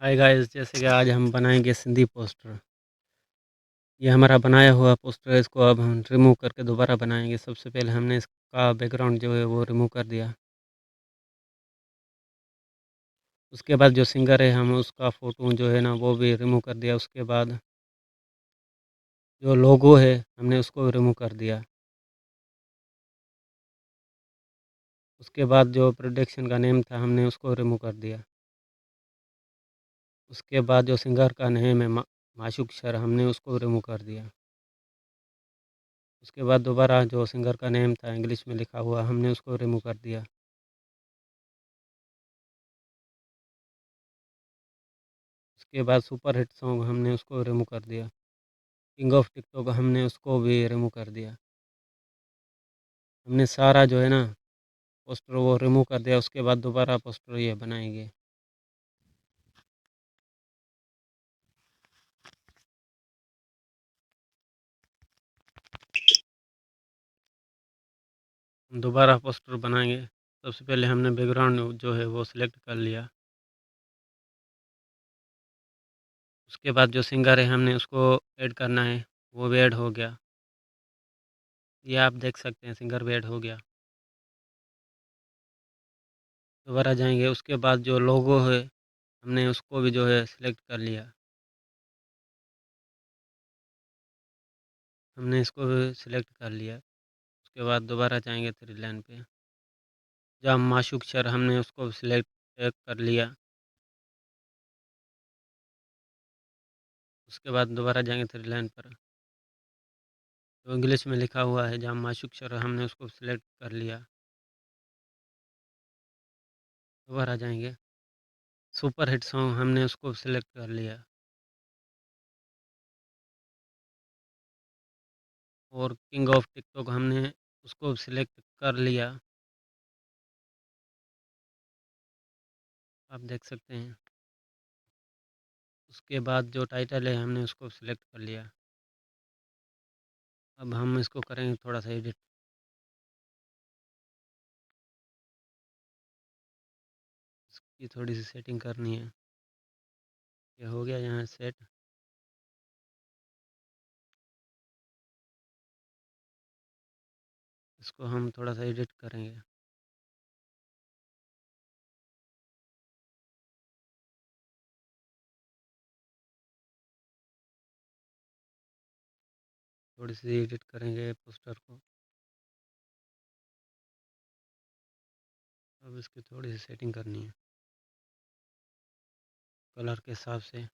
Hi guys, जैसे कि आज हम बनाएंगे सिंधी पोस्टर। ये हमारा बनाया हुआ पोस्टर है। इसको अब हम रिमूव करके दोबारा बनाएंगे। सबसे पहले हमने इसका बैकग्राउंड जो है वो रिमूव कर दिया। उसके बाद जो सिंगर है हम उसका फ़ोटो जो है ना वो भी रिमूव कर दिया। उसके बाद जो लोगो है हमने उसको रिमूव कर दिया। उसके बाद जो प्रोडक्शन का नेम था हमने उसको रिमूव कर दिया। उसके बाद जो सिंगर का नेम है माशूक सर, हमने उसको रिमूव कर दिया। उसके बाद दोबारा जो सिंगर का नेम था इंग्लिश में लिखा हुआ हमने उसको रिमूव कर दिया। उसके बाद सुपर हिट सॉन्ग हमने उसको रिमूव कर दिया। किंग ऑफ टिकटॉक हमने उसको भी रिमूव कर दिया। हमने सारा जो है ना पोस्टर वो रिमूव कर दिया। उसके बाद दोबारा पोस्टर ये बनाएंगे। हम दोबारा पोस्टर बनाएंगे। सबसे पहले हमने बैकग्राउंड जो है वो सिलेक्ट कर लिया। उसके बाद जो सिंगर है हमने उसको ऐड करना है, वो भी ऐड हो गया। ये आप देख सकते हैं सिंगर भी ऐड हो गया। दोबारा जाएंगे। उसके बाद जो लोगो है हमने उसको भी जो है सिलेक्ट कर लिया। हमने इसको भी सिलेक्ट कर लिया। उसके बाद दोबारा जाएंगे थ्री लाइन पे। जहाँ माशूक सर हमने उसको सिलेक्ट कर लिया। उसके बाद दोबारा जाएंगे थ्री लाइन पर। जो इंग्लिश में लिखा हुआ है जहाँ माशूक सर हमने उसको सिलेक्ट कर लिया। दोबारा जाएंगे। सुपर हिट सॉन्ग हमने उसको सिलेक्ट कर लिया। और किंग ऑफ टिकटॉक हमने उसको सिलेक्ट कर लिया। आप देख सकते हैं। उसके बाद जो टाइटल है हमने उसको सिलेक्ट कर लिया। अब हम इसको करेंगे थोड़ा सा एडिट। इसकी थोड़ी सी सेटिंग करनी है। ये हो गया यहाँ सेट। इसको हम थोड़ा सा एडिट करेंगे। थोड़ी सी एडिट करेंगे पोस्टर को। अब इसकी थोड़ी सी सेटिंग करनी है कलर के हिसाब से।